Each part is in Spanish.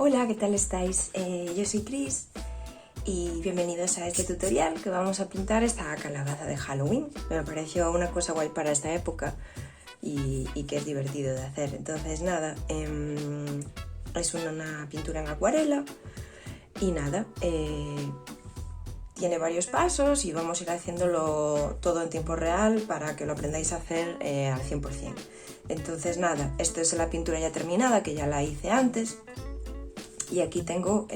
Hola, ¿qué tal estáis? Yo soy Cris y bienvenidos a este tutorial que vamos a pintar esta calabaza de Halloween. Me pareció una cosa guay para esta época y que es divertido de hacer. Entonces nada, es una pintura en acuarela y nada, tiene varios pasos y vamos a ir haciéndolo todo en tiempo real para que lo aprendáis a hacer al 100%. Entonces nada, esto es la pintura ya terminada, que ya la hice antes. Y aquí tengo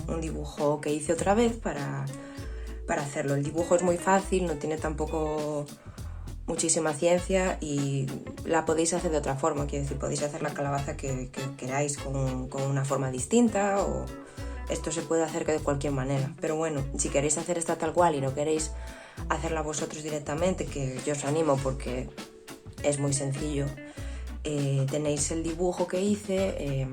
un dibujo que hice otra vez para hacerlo. El dibujo es muy fácil, no tiene tampoco muchísima ciencia y la podéis hacer de otra forma. Quiero decir, podéis hacer la calabaza que queráis con una forma distinta, o esto se puede hacer de cualquier manera. Pero bueno, si queréis hacer esta tal cual y no queréis hacerla vosotros directamente, que yo os animo porque es muy sencillo, tenéis el dibujo que hice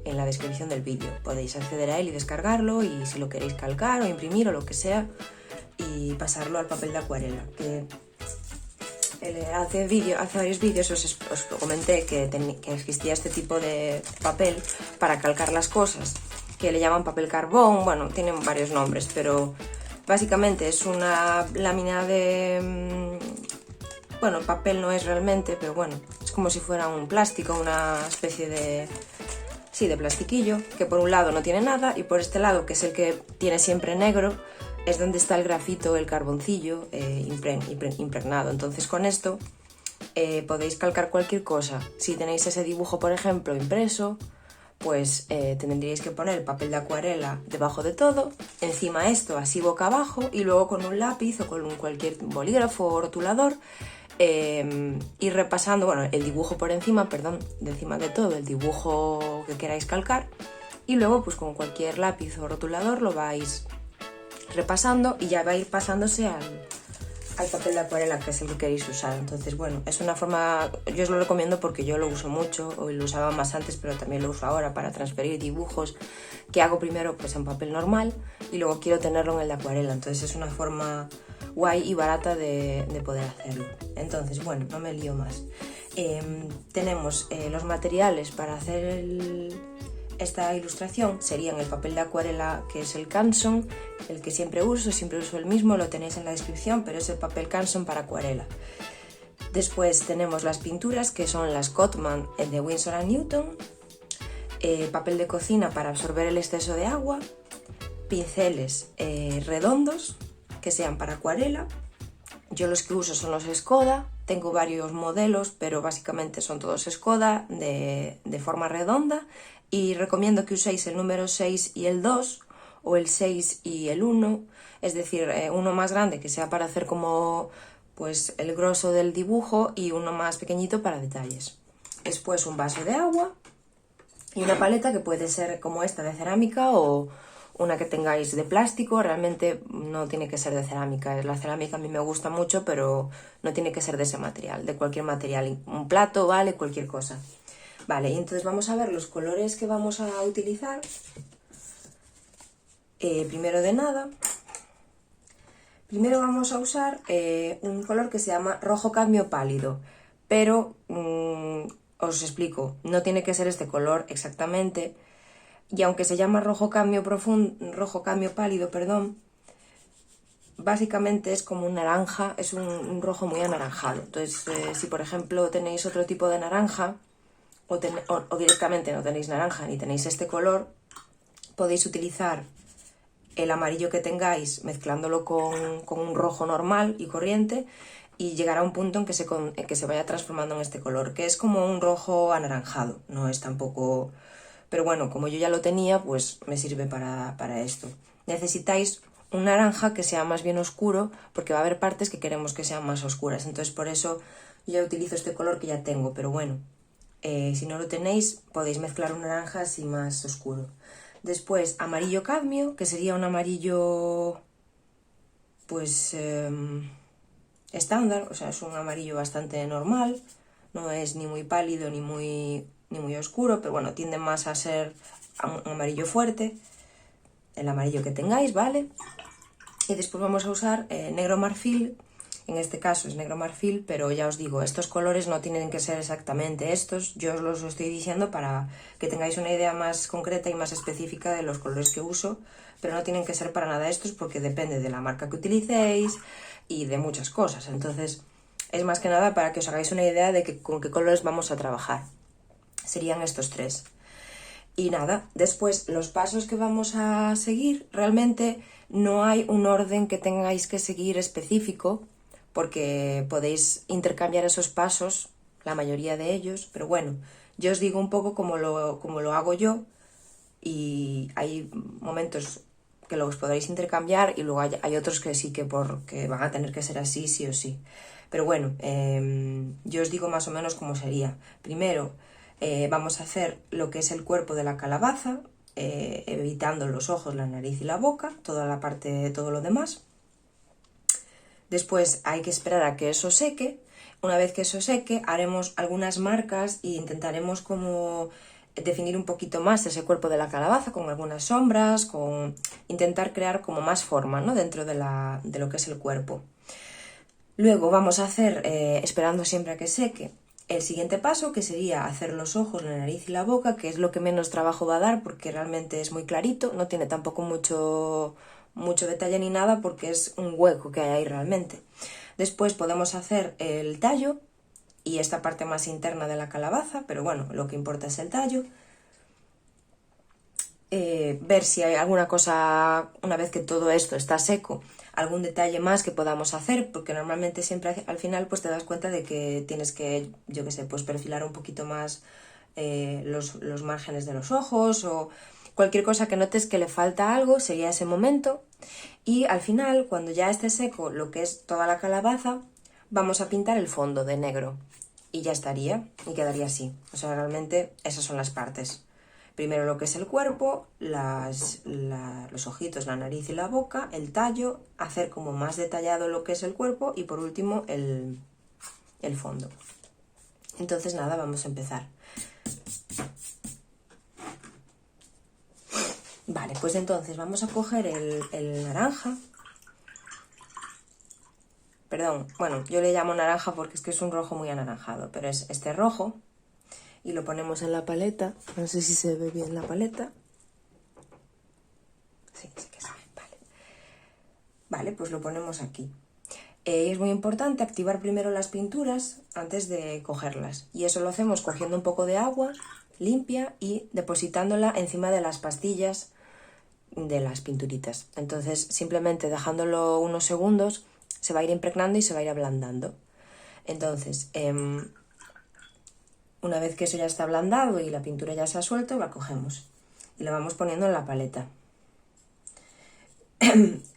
en la descripción del vídeo. Podéis acceder a él y descargarlo, y si lo queréis calcar o imprimir o lo que sea, y pasarlo al papel de acuarela. Que hace varios vídeos os comenté que existía este tipo de papel para calcar las cosas, que le llaman papel carbón. Bueno, tienen varios nombres, pero básicamente es una lámina de... Bueno, papel no es realmente, pero bueno, es como si fuera un plástico, una especie de... Sí, de plastiquillo, que por un lado no tiene nada y por este lado, que es el que tiene siempre negro, es donde está el grafito, el carboncillo impregnado. Entonces con esto podéis calcar cualquier cosa. Si tenéis ese dibujo, por ejemplo, impreso, pues tendríais que poner el papel de acuarela debajo de todo, encima esto así boca abajo, y luego con un lápiz o con cualquier bolígrafo o rotulador ir repasando, bueno, el dibujo por encima, perdón, de encima de todo, el dibujo que queráis calcar, y luego pues con cualquier lápiz o rotulador lo vais repasando y ya va a ir pasándose al papel de acuarela, que es el que queréis usar. Entonces bueno, es una forma, yo os lo recomiendo porque yo lo uso mucho, o lo usaba más antes, pero también lo uso ahora para transferir dibujos que hago primero pues en papel normal y luego quiero tenerlo en el de acuarela. Entonces es una forma guay y barata de poder hacerlo. Entonces bueno, no me lío más. Tenemos los materiales para hacer esta ilustración. Serían el papel de acuarela, que es el Canson, el que siempre uso el mismo, lo tenéis en la descripción, pero es el papel Canson para acuarela. Después tenemos las pinturas, que son las Cotman de Winsor & Newton, papel de cocina para absorber el exceso de agua, pinceles redondos que sean para acuarela. Yo los que uso son los Escoda, tengo varios modelos, pero básicamente son todos Escoda de forma redonda, y recomiendo que uséis el número 6 y el 2, o el 6 y el 1, es decir, uno más grande que sea para hacer como pues el grosso del dibujo, y uno más pequeñito para detalles. Después un vaso de agua y una paleta, que puede ser como esta de cerámica o una que tengáis de plástico. Realmente no tiene que ser de cerámica, la cerámica a mí me gusta mucho, pero no tiene que ser de ese material, de cualquier material, un plato, vale, cualquier cosa. Vale, y entonces vamos a ver los colores que vamos a utilizar. Primero de nada, primero vamos a usar un color que se llama rojo cadmio pálido, pero os explico, no tiene que ser este color exactamente. Y aunque se llama rojo cadmio pálido, perdón, básicamente es como un naranja, es un rojo muy anaranjado. Entonces, si por ejemplo tenéis otro tipo de naranja, o directamente no tenéis naranja ni tenéis este color, podéis utilizar el amarillo que tengáis mezclándolo con un rojo normal y corriente, y llegar a un punto en que se vaya transformando en este color, que es como un rojo anaranjado, no es tampoco... Pero bueno, como yo ya lo tenía, pues me sirve para esto. Necesitáis un naranja que sea más bien oscuro, porque va a haber partes que queremos que sean más oscuras. Entonces por eso yo ya utilizo este color que ya tengo. Pero bueno, si no lo tenéis, podéis mezclar un naranja así más oscuro. Después amarillo cadmio, que sería un amarillo pues estándar, o sea, es un amarillo bastante normal. No es ni muy pálido ni muy oscuro, pero bueno, tiende más a ser un amarillo fuerte, el amarillo que tengáis, ¿vale? Y después vamos a usar negro marfil, en este caso es negro marfil, pero ya os digo, estos colores no tienen que ser exactamente estos, yo os los estoy diciendo para que tengáis una idea más concreta y más específica de los colores que uso, pero no tienen que ser para nada estos porque depende de la marca que utilicéis y de muchas cosas, entonces es más que nada para que os hagáis una idea de con qué colores vamos a trabajar. Serían estos tres. Y nada, después los pasos que vamos a seguir, realmente no hay un orden que tengáis que seguir específico, porque podéis intercambiar esos pasos, la mayoría de ellos, pero bueno, yo os digo un poco cómo lo hago yo, y hay momentos que los podréis intercambiar y luego hay otros que sí que van a tener que ser así, sí o sí. Pero bueno, yo os digo más o menos cómo sería. Primero, vamos a hacer lo que es el cuerpo de la calabaza, evitando los ojos, la nariz y la boca, toda la parte, todo lo demás. Después hay que esperar a que eso seque. Una vez que eso seque, haremos algunas marcas e intentaremos como definir un poquito más ese cuerpo de la calabaza con algunas sombras, con intentar crear como más forma, ¿no?, dentro de lo que es el cuerpo. Luego vamos a hacer, esperando siempre a que seque, el siguiente paso, que sería hacer los ojos, la nariz y la boca, que es lo que menos trabajo va a dar porque realmente es muy clarito, no tiene tampoco mucho detalle ni nada porque es un hueco que hay ahí realmente. Después podemos hacer el tallo y esta parte más interna de la calabaza, pero bueno, lo que importa es el tallo. Ver si hay alguna cosa, una vez que todo esto está seco, algún detalle más que podamos hacer, porque normalmente siempre al final pues te das cuenta de que tienes que, yo qué sé, pues perfilar un poquito más los márgenes de los ojos o cualquier cosa que notes que le falta algo, sería ese momento. Y al final, cuando ya esté seco lo que es toda la calabaza, vamos a pintar el fondo de negro y ya estaría, y quedaría así. O sea, realmente esas son las partes. Primero lo que es el cuerpo, los ojitos, la nariz y la boca, el tallo, hacer como más detallado lo que es el cuerpo y por último el fondo. Entonces nada, vamos a empezar. Vale, pues entonces vamos a coger el naranja. Perdón, bueno, yo le llamo naranja porque es que es un rojo muy anaranjado, pero es este rojo. Y lo ponemos en la paleta. No sé si se ve bien la paleta. Sí, sí que se ve, vale. Vale, pues lo ponemos aquí. Es muy importante activar primero las pinturas antes de cogerlas. Y eso lo hacemos cogiendo un poco de agua limpia y depositándola encima de las pastillas de las pinturitas. Entonces, simplemente dejándolo unos segundos, se va a ir impregnando y se va a ir ablandando. Entonces, una vez que eso ya está ablandado y la pintura ya se ha suelto, la cogemos y la vamos poniendo en la paleta.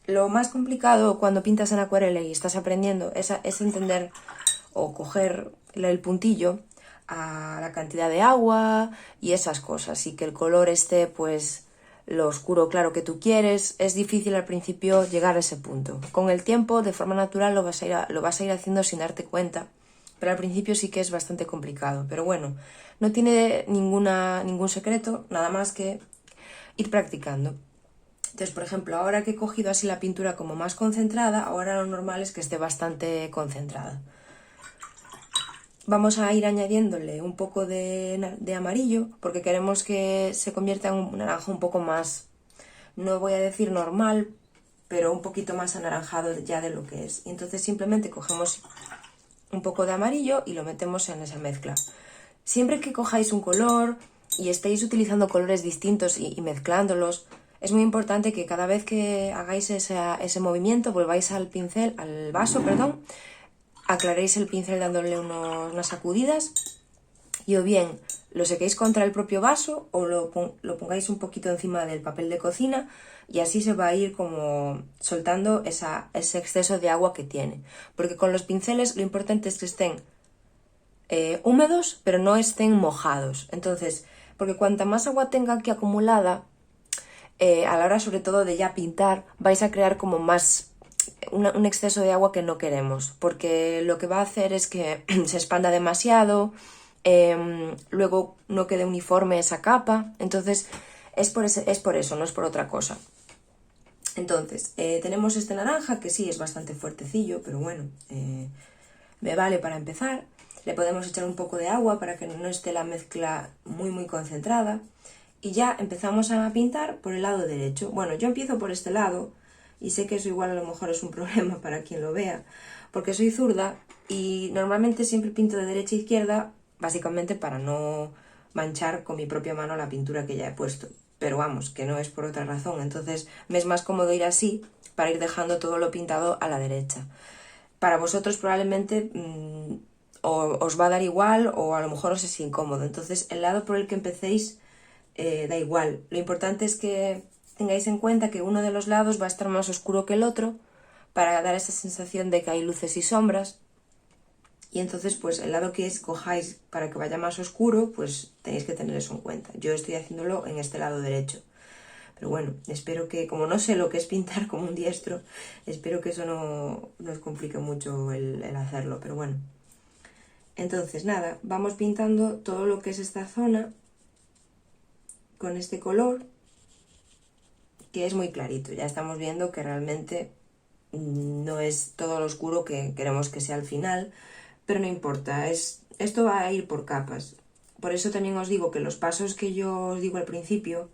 Lo más complicado cuando pintas en acuarela y estás aprendiendo es entender o coger el puntillo a la cantidad de agua y esas cosas, y que el color esté pues lo oscuro claro que tú quieres. Es difícil al principio llegar a ese punto. Con el tiempo, de forma natural, lo vas a ir haciendo sin darte cuenta. Pero al principio sí que es bastante complicado. Pero bueno, no tiene ningún secreto, nada más que ir practicando. Entonces, por ejemplo, ahora que he cogido así la pintura como más concentrada, ahora lo normal es que esté bastante concentrada. Vamos a ir añadiéndole un poco de amarillo, porque queremos que se convierta en un naranja un poco más, no voy a decir normal, pero un poquito más anaranjado ya de lo que es. Y entonces simplemente cogemos un poco de amarillo y lo metemos en esa mezcla. Siempre que cojáis un color y estéis utilizando colores distintos y mezclándolos, es muy importante que cada vez que hagáis ese movimiento volváis al vaso, aclaréis el pincel dándole unas sacudidas y o bien lo sequéis contra el propio vaso o lo pongáis un poquito encima del papel de cocina, y así se va a ir como soltando ese exceso de agua que tiene. Porque con los pinceles lo importante es que estén húmedos, pero no estén mojados. Entonces, porque cuanta más agua tenga aquí acumulada, a la hora sobre todo de ya pintar, vais a crear como más un exceso de agua que no queremos, porque lo que va a hacer es que se expanda demasiado, luego no quede uniforme esa capa. Entonces es por eso, no es por otra cosa. Entonces, tenemos este naranja, que sí es bastante fuertecillo, pero bueno, me vale para empezar. Le podemos echar un poco de agua para que no esté la mezcla muy concentrada. Y ya empezamos a pintar por el lado derecho. Bueno, yo empiezo por este lado, y sé que eso igual a lo mejor es un problema para quien lo vea, porque soy zurda y normalmente siempre pinto de derecha a izquierda, básicamente para no manchar con mi propia mano la pintura que ya he puesto. Pero vamos, que no es por otra razón. Entonces me es más cómodo ir así para ir dejando todo lo pintado a la derecha. Para vosotros probablemente os va a dar igual o a lo mejor os es incómodo. Entonces el lado por el que empecéis da igual. Lo importante es que tengáis en cuenta que uno de los lados va a estar más oscuro que el otro para dar esa sensación de que hay luces y sombras. Y entonces, pues el lado que escojáis para que vaya más oscuro, pues tenéis que tener eso en cuenta. Yo estoy haciéndolo en este lado derecho. Pero bueno, espero que, como no sé lo que es pintar como un diestro, espero que eso no os complique mucho el hacerlo. Pero bueno. Entonces, nada, vamos pintando todo lo que es esta zona con este color, que es muy clarito. Ya estamos viendo que realmente no es todo lo oscuro que queremos que sea al final, pero no importa, esto va a ir por capas. Por eso también os digo que los pasos que yo os digo al principio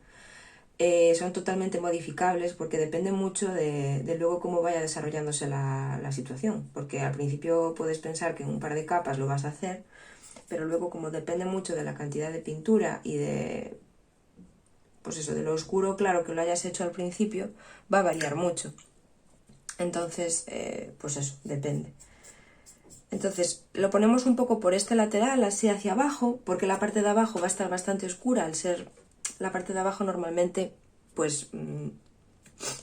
son totalmente modificables, porque depende mucho de luego cómo vaya desarrollándose la situación. Porque al principio puedes pensar que en un par de capas lo vas a hacer, pero luego, como depende mucho de la cantidad de pintura y de, pues eso, de lo oscuro claro que lo hayas hecho al principio, va a variar mucho. Entonces, pues eso, depende. Entonces, lo ponemos un poco por este lateral, así hacia abajo, porque la parte de abajo va a estar bastante oscura. Al ser la parte de abajo normalmente, pues,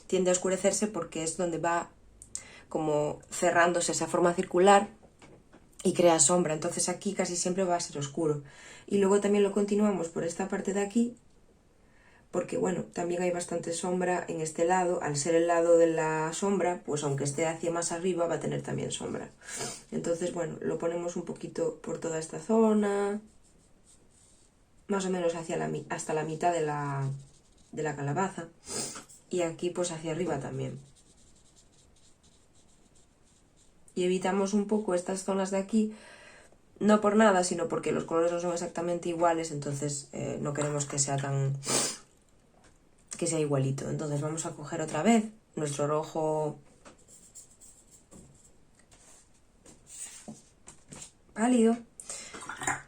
tiende a oscurecerse porque es donde va como cerrándose esa forma circular y crea sombra. Entonces aquí casi siempre va a ser oscuro. Y luego también lo continuamos por esta parte de aquí, porque bueno, también hay bastante sombra en este lado. Al ser el lado de la sombra, pues aunque esté hacia más arriba va a tener también sombra. Entonces bueno, lo ponemos un poquito por toda esta zona, más o menos hasta la mitad de la calabaza, y aquí pues hacia arriba también. Y evitamos un poco estas zonas de aquí, no por nada, sino porque los colores no son exactamente iguales, entonces no queremos que sea igualito. Entonces vamos a coger otra vez nuestro rojo pálido,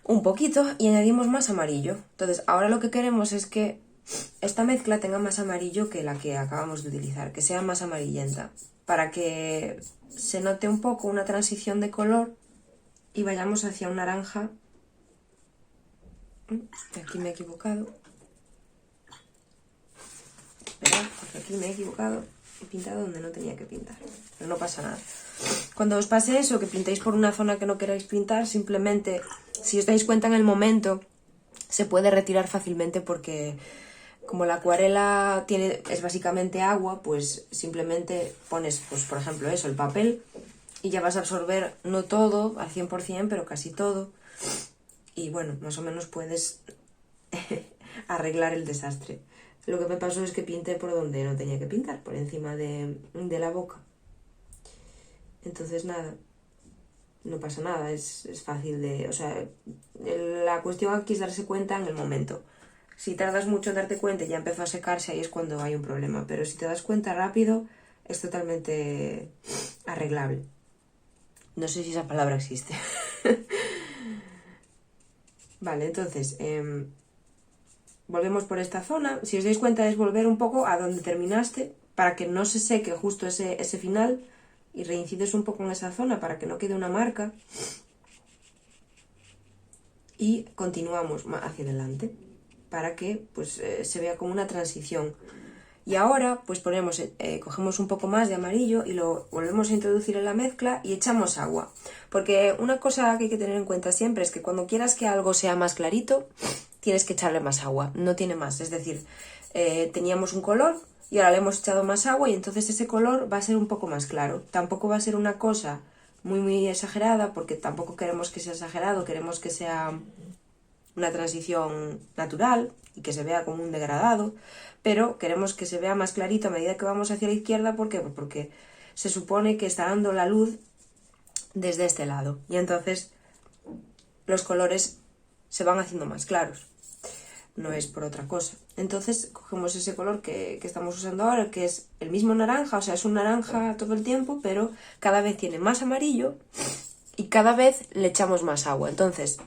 un poquito, y añadimos más amarillo. Entonces ahora lo que queremos es que esta mezcla tenga más amarillo que la que acabamos de utilizar, que sea más amarillenta, para que se note un poco una transición de color y vayamos hacia un naranja. Aquí me he equivocado. ¿Verdad? Porque aquí me he equivocado. He pintado donde no tenía que pintar. Pero no pasa nada. Cuando os pase eso, que pintéis por una zona que no queráis pintar, simplemente, si os dais cuenta en el momento, se puede retirar fácilmente porque como la acuarela es básicamente agua, pues simplemente pones, pues por ejemplo eso, el papel, y ya vas a absorber no todo al 100%, pero casi todo. Y bueno, más o menos puedes arreglar el desastre. Lo que me pasó es que pinté por donde no tenía que pintar, por encima de la boca. Entonces nada, no pasa nada, es fácil de... O sea, la cuestión aquí es darse cuenta en el momento. Si tardas mucho en darte cuenta y ya empezó a secarse, ahí es cuando hay un problema. Pero si te das cuenta rápido, es totalmente arreglable. No sé si esa palabra existe. Vale, entonces, volvemos por esta zona. Si os dais cuenta es volver un poco a donde terminaste para que no se seque justo ese final y reincides un poco en esa zona para que no quede una marca. Y continuamos hacia adelante para que pues, se vea como una transición. Y ahora pues cogemos un poco más de amarillo y lo volvemos a introducir en la mezcla y echamos agua. Porque una cosa que hay que tener en cuenta siempre es que cuando quieras que algo sea más clarito, tienes que echarle más agua, no tiene más. Es decir, teníamos un color y ahora le hemos echado más agua y entonces ese color va a ser un poco más claro. Tampoco va a ser una cosa muy exagerada porque tampoco queremos que sea exagerado, queremos que sea una transición natural y que se vea como un degradado, pero queremos que se vea más clarito a medida que vamos hacia la izquierda. ¿Por qué? Pues porque se supone que está dando la luz desde este lado y entonces los colores se van haciendo más claros, no es por otra cosa. Entonces cogemos ese color que estamos usando ahora, que es el mismo naranja, o sea, es un naranja todo el tiempo, pero cada vez tiene más amarillo y cada vez le echamos más agua. Entonces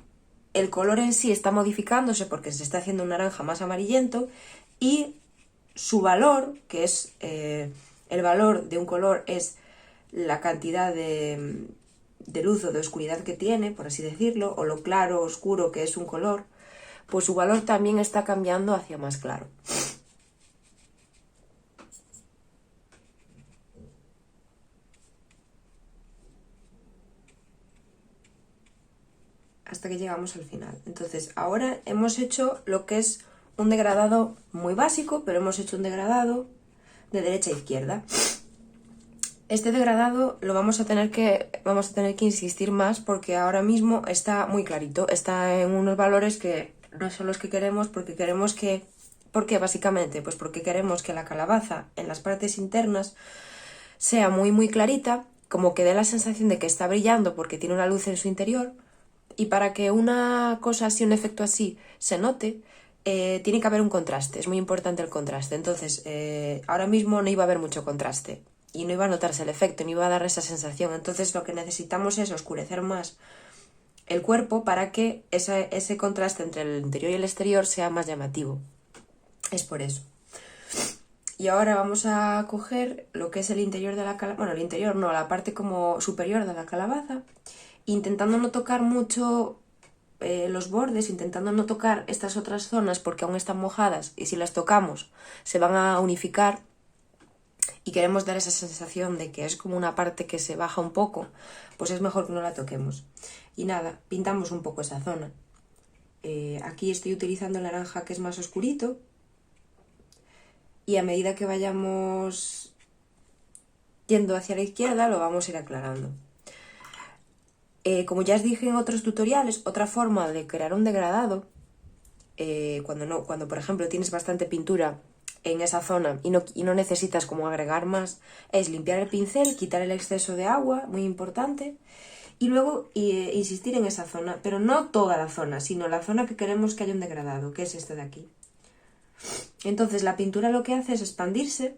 el color en sí está modificándose porque se está haciendo un naranja más amarillento y su valor, que es el valor de un color, es la cantidad de luz o de oscuridad que tiene, por así decirlo, o lo claro o oscuro que es un color, pues su valor también está cambiando hacia más claro. Hasta que llegamos al final. Entonces ahora hemos hecho lo que es un degradado muy básico, pero hemos hecho un degradado de derecha a izquierda. Este degradado lo vamos a tener que insistir más porque ahora mismo está muy clarito, está en unos valores que no son los que queremos, porque queremos que... ¿Por qué básicamente? Pues porque queremos que la calabaza en las partes internas sea muy clarita, como que dé la sensación de que está brillando porque tiene una luz en su interior. Y para que una cosa así, un efecto así, se note, tiene que haber un contraste. Es muy importante el contraste. Entonces, ahora mismo no iba a haber mucho contraste y no iba a notarse el efecto, ni iba a dar esa sensación. Entonces, lo que necesitamos es oscurecer más el cuerpo para que ese contraste entre el interior y el exterior sea más llamativo. Es por eso. Y ahora vamos a coger lo que es el interior de la calabaza. Bueno, el interior no, la parte como superior de la calabaza, intentando no tocar mucho los bordes, intentando no tocar estas otras zonas porque aún están mojadas y si las tocamos se van a unificar y queremos dar esa sensación de que es como una parte que se baja un poco, pues es mejor que no la toquemos. Y nada, pintamos un poco esa zona. Aquí estoy utilizando el naranja que es más oscurito y a medida que vayamos yendo hacia la izquierda lo vamos a ir aclarando. Como ya os dije en otros tutoriales, otra forma de crear un degradado, cuando por ejemplo tienes bastante pintura en esa zona y no necesitas como agregar más, es limpiar el pincel, quitar el exceso de agua, muy importante, y luego insistir en esa zona, pero no toda la zona, sino la zona que queremos que haya un degradado, que es este de aquí. Entonces la pintura lo que hace es expandirse,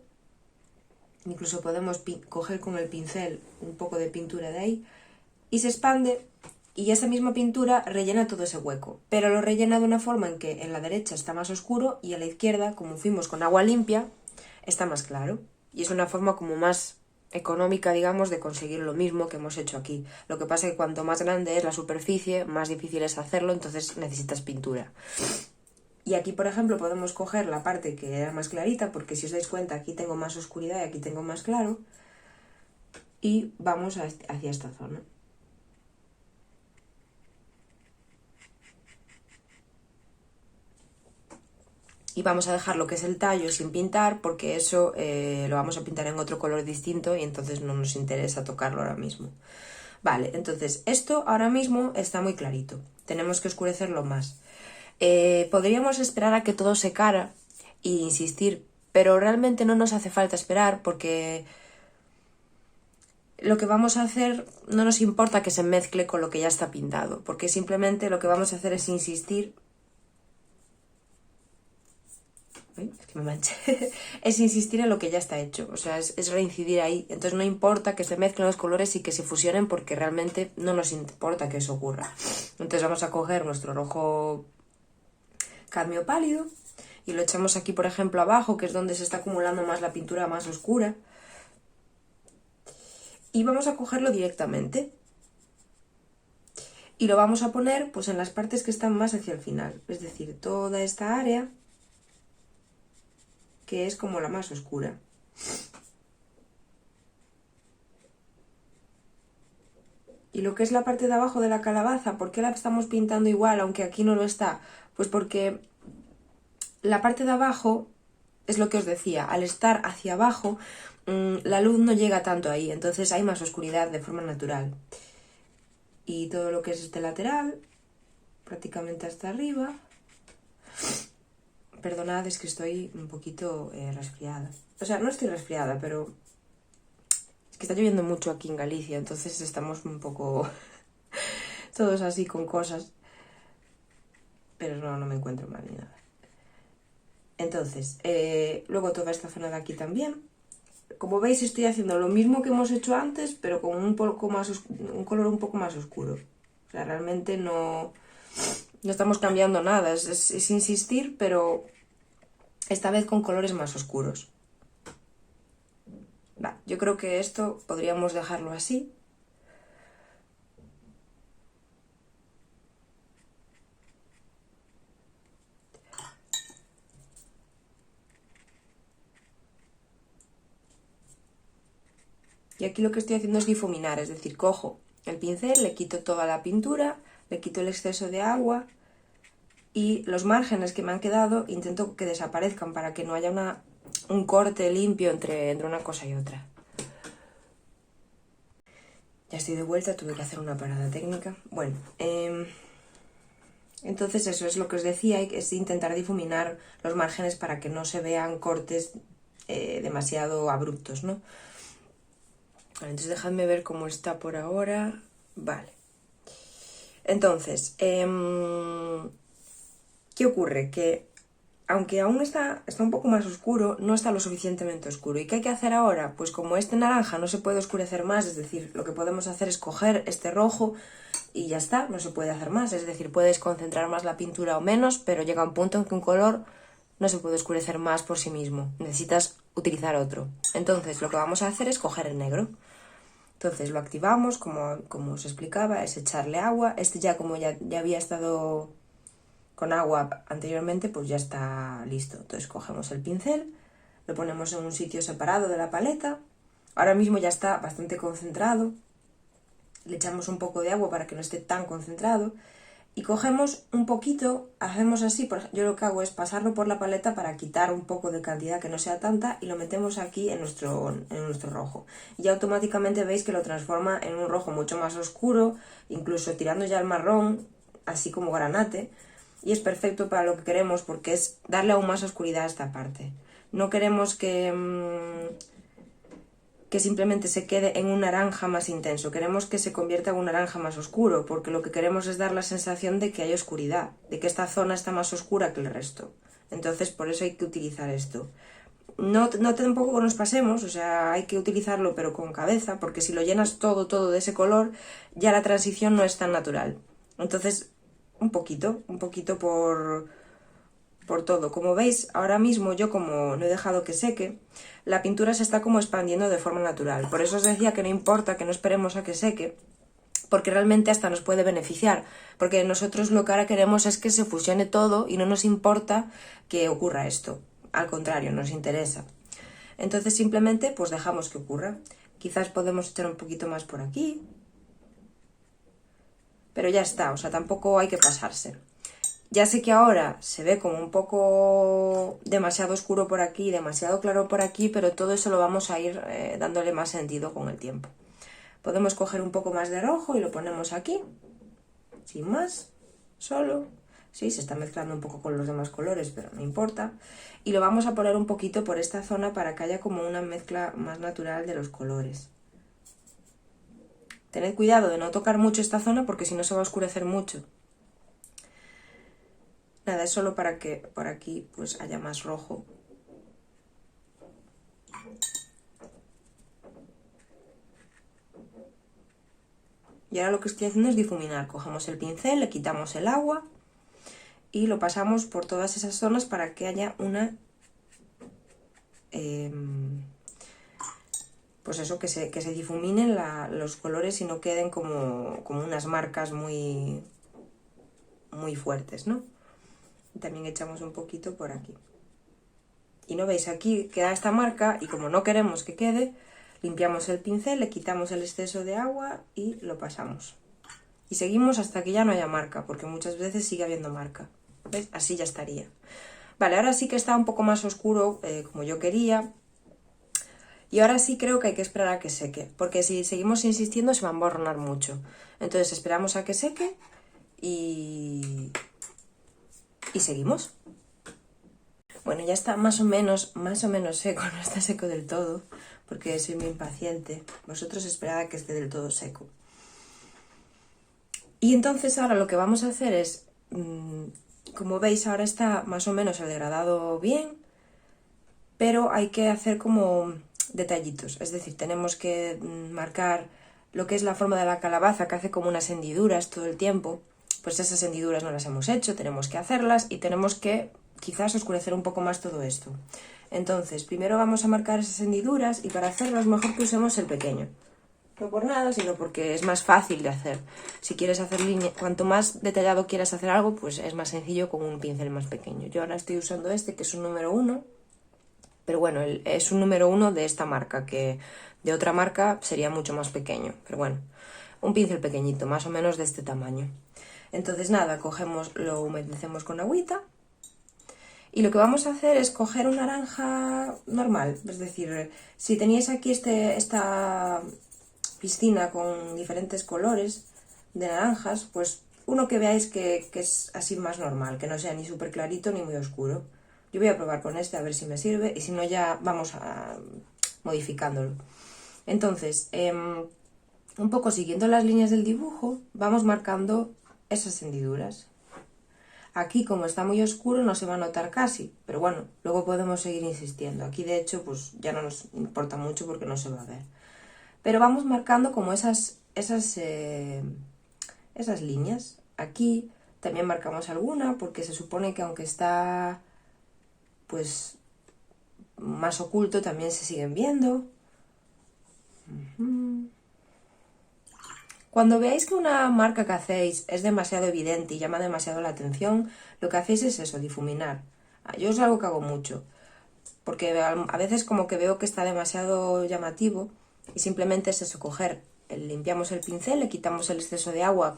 incluso podemos coger con el pincel un poco de pintura de ahí, y se expande y esa misma pintura rellena todo ese hueco, pero lo rellena de una forma en que en la derecha está más oscuro y en la izquierda, como fuimos con agua limpia, está más claro. Y es una forma como más económica, digamos, de conseguir lo mismo que hemos hecho aquí. Lo que pasa es que cuanto más grande es la superficie, más difícil es hacerlo, entonces necesitas pintura. Y aquí, por ejemplo, podemos coger la parte que era más clarita, porque si os dais cuenta, aquí tengo más oscuridad y aquí tengo más claro, y vamos hacia esta zona. Y vamos a dejar lo que es el tallo sin pintar porque eso lo vamos a pintar en otro color distinto y entonces no nos interesa tocarlo ahora mismo. Vale, entonces esto ahora mismo está muy clarito. Tenemos que oscurecerlo más. Podríamos esperar a que todo secara e insistir, pero realmente no nos hace falta esperar porque lo que vamos a hacer no nos importa que se mezcle con lo que ya está pintado, porque simplemente lo que vamos a hacer es insistir. Es que me manché. Es insistir en lo que ya está hecho, o sea, es reincidir ahí. Entonces no importa que se mezclen los colores y que se fusionen porque realmente no nos importa que eso ocurra. Entonces vamos a coger nuestro rojo cadmio pálido y lo echamos aquí, por ejemplo, abajo, que es donde se está acumulando más la pintura más oscura. Y vamos a cogerlo directamente. Y lo vamos a poner pues en las partes que están más hacia el final, es decir, toda esta área que es como la más oscura. Y lo que es la parte de abajo de la calabaza, ¿por qué la estamos pintando igual aunque aquí no lo está? Pues porque la parte de abajo, es lo que os decía, al estar hacia abajo, la luz no llega tanto ahí, entonces hay más oscuridad de forma natural. Y todo lo que es este lateral, prácticamente hasta arriba. Perdonad, es que estoy un poquito resfriada. O sea, no estoy resfriada, pero es que está lloviendo mucho aquí en Galicia, entonces estamos un poco todos así con cosas. Pero no me encuentro mal ni nada. Entonces, luego toda esta zona de aquí también. Como veis, estoy haciendo lo mismo que hemos hecho antes, pero con un color un poco más oscuro. O sea, realmente no estamos cambiando nada, es insistir, pero esta vez con colores más oscuros. Va, yo creo que esto podríamos dejarlo así. Y aquí lo que estoy haciendo es difuminar, es decir, cojo el pincel, le quito toda la pintura, le quito el exceso de agua y los márgenes que me han quedado intento que desaparezcan para que no haya un corte limpio entre una cosa y otra. Ya estoy de vuelta, tuve que hacer una parada técnica. Bueno, entonces eso es lo que os decía, es intentar difuminar los márgenes para que no se vean cortes demasiado abruptos, ¿no? Entonces dejadme ver cómo está por ahora. Vale. Entonces, ¿qué ocurre? Que aunque aún está un poco más oscuro, no está lo suficientemente oscuro. ¿Y qué hay que hacer ahora? Pues como este naranja no se puede oscurecer más, es decir, lo que podemos hacer es coger este rojo y ya está, no se puede hacer más. Es decir, puedes concentrar más la pintura o menos, pero llega un punto en que un color no se puede oscurecer más por sí mismo. Necesitas utilizar otro. Entonces, lo que vamos a hacer es coger el negro. Entonces lo activamos, como os explicaba, es echarle agua. Este ya como ya había estado con agua anteriormente, pues ya está listo. Entonces cogemos el pincel, lo ponemos en un sitio separado de la paleta. Ahora mismo ya está bastante concentrado. Le echamos un poco de agua para que no esté tan concentrado. Y cogemos un poquito, hacemos así, yo lo que hago es pasarlo por la paleta para quitar un poco de cantidad que no sea tanta y lo metemos aquí en nuestro rojo. Y automáticamente veis que lo transforma en un rojo mucho más oscuro, incluso tirando ya al marrón, así como granate. Y es perfecto para lo que queremos porque es darle aún más oscuridad a esta parte. No queremos que simplemente se quede en un naranja más intenso. Queremos que se convierta en un naranja más oscuro, porque lo que queremos es dar la sensación de que hay oscuridad, de que esta zona está más oscura que el resto. Entonces, por eso hay que utilizar esto. No tampoco nos pasemos, o sea, hay que utilizarlo pero con cabeza, porque si lo llenas todo de ese color, ya la transición no es tan natural. Entonces, un poquito por todo. Como veis, ahora mismo yo como no he dejado que seque, la pintura se está como expandiendo de forma natural. Por eso os decía que no importa, que no esperemos a que seque, porque realmente hasta nos puede beneficiar, porque nosotros lo que ahora queremos es que se fusione todo y no nos importa que ocurra esto. Al contrario, nos interesa. Entonces simplemente pues dejamos que ocurra. Quizás podemos echar un poquito más por aquí, pero ya está, o sea, tampoco hay que pasarse. Ya sé que ahora se ve como un poco demasiado oscuro por aquí, demasiado claro por aquí, pero todo eso lo vamos a ir dándole más sentido con el tiempo. Podemos coger un poco más de rojo y lo ponemos aquí, sin más, solo. Sí, se está mezclando un poco con los demás colores, pero no importa. Y lo vamos a poner un poquito por esta zona para que haya como una mezcla más natural de los colores. Tened cuidado de no tocar mucho esta zona porque si no se va a oscurecer mucho. Nada, es solo para que por aquí pues haya más rojo. Y ahora lo que estoy haciendo es difuminar. Cogemos el pincel, le quitamos el agua y lo pasamos por todas esas zonas para que haya una... pues eso, que se difuminen los colores y no queden como unas marcas muy fuertes, ¿no? También echamos un poquito por aquí. Y no veis, aquí queda esta marca y como no queremos que quede, limpiamos el pincel, le quitamos el exceso de agua y lo pasamos. Y seguimos hasta que ya no haya marca, porque muchas veces sigue habiendo marca. ¿Ves? Así ya estaría. Vale, ahora sí que está un poco más oscuro, como yo quería. Y ahora sí creo que hay que esperar a que seque, porque si seguimos insistiendo se va a emborronar mucho. Entonces esperamos a que seque y seguimos. Bueno, ya está más o menos seco, no está seco del todo, porque soy muy impaciente. Vosotros esperad a que esté del todo seco. Y entonces ahora lo que vamos a hacer es, como veis ahora está más o menos el degradado bien, pero hay que hacer como detallitos, es decir, tenemos que marcar lo que es la forma de la calabaza, que hace como unas hendiduras todo el tiempo. Pues esas hendiduras no las hemos hecho, tenemos que hacerlas y tenemos que quizás oscurecer un poco más todo esto. Entonces, primero vamos a marcar esas hendiduras y para hacerlas mejor que usemos el pequeño. No por nada, sino porque es más fácil de hacer. Si quieres hacer línea, cuanto más detallado quieras hacer algo, pues es más sencillo con un pincel más pequeño. Yo ahora estoy usando este, que es un número 1, pero bueno, es un número 1 de esta marca, que de otra marca sería mucho más pequeño. Pero bueno, un pincel pequeñito, más o menos de este tamaño. Entonces nada, lo humedecemos con agüita y lo que vamos a hacer es coger un naranja normal, es decir, si teníais aquí esta piscina con diferentes colores de naranjas, pues uno que veáis que es así más normal, que no sea ni súper clarito ni muy oscuro. Yo voy a probar con este a ver si me sirve y si no ya vamos modificándolo. Entonces, un poco siguiendo las líneas del dibujo, vamos marcando esas hendiduras. Aquí, como está muy oscuro, no se va a notar casi, pero bueno, luego podemos seguir insistiendo. Aquí, de hecho, pues ya no nos importa mucho porque no se va a ver. Pero vamos marcando como esas líneas. Aquí también marcamos alguna porque se supone que aunque está pues más oculto, también se siguen viendo. Cuando veáis que una marca que hacéis es demasiado evidente y llama demasiado la atención, lo que hacéis es eso, difuminar. Yo es algo que hago mucho, porque a veces como que veo que está demasiado llamativo y simplemente es eso, limpiamos el pincel, le quitamos el exceso de agua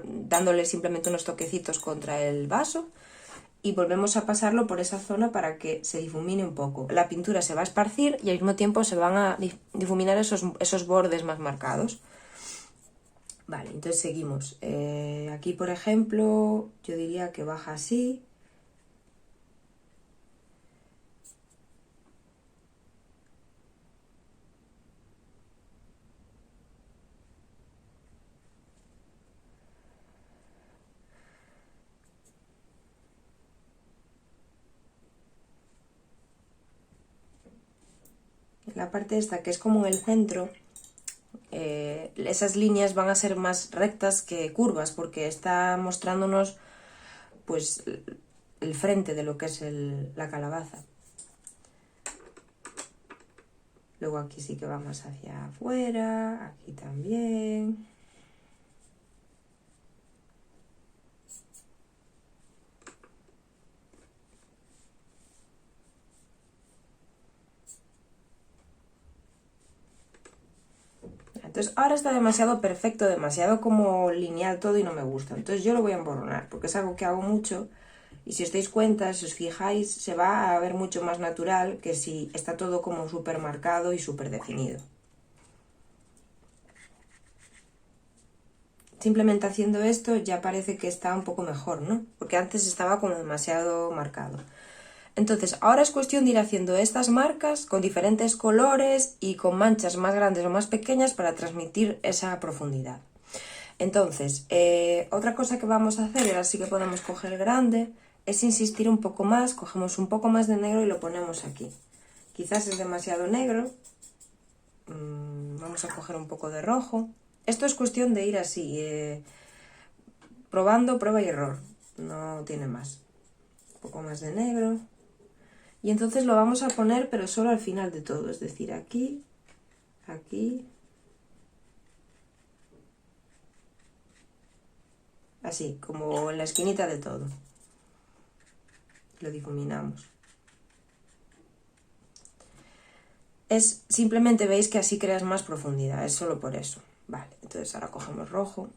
dándole simplemente unos toquecitos contra el vaso y volvemos a pasarlo por esa zona para que se difumine un poco. La pintura se va a esparcir y al mismo tiempo se van a difuminar esos bordes más marcados. Vale, entonces seguimos. Aquí, por ejemplo, yo diría que baja así. La parte esta, que es como en el centro, esas líneas van a ser más rectas que curvas, porque está mostrándonos pues el frente de lo que es la calabaza. Luego aquí sí que va más hacia afuera, aquí también. Entonces ahora está demasiado perfecto, demasiado como lineal todo y no me gusta. Entonces yo lo voy a emborronar, porque es algo que hago mucho. Y si os dais cuenta, si os fijáis, se va a ver mucho más natural que si está todo como súper marcado y súper definido. Simplemente haciendo esto ya parece que está un poco mejor, ¿no? Porque antes estaba como demasiado marcado. Entonces, ahora es cuestión de ir haciendo estas marcas con diferentes colores y con manchas más grandes o más pequeñas para transmitir esa profundidad. Entonces, otra cosa que vamos a hacer, y ahora sí que podemos coger grande, es insistir un poco más, cogemos un poco más de negro y lo ponemos aquí. Quizás es demasiado negro, vamos a coger un poco de rojo. Esto es cuestión de ir así, probando, prueba y error, no tiene más. Un poco más de negro. Y entonces lo vamos a poner, pero solo al final de todo, es decir, aquí, aquí, así, como en la esquinita de todo. Lo difuminamos. Simplemente veis que así creas más profundidad, es solo por eso. Vale, entonces ahora cogemos rojo.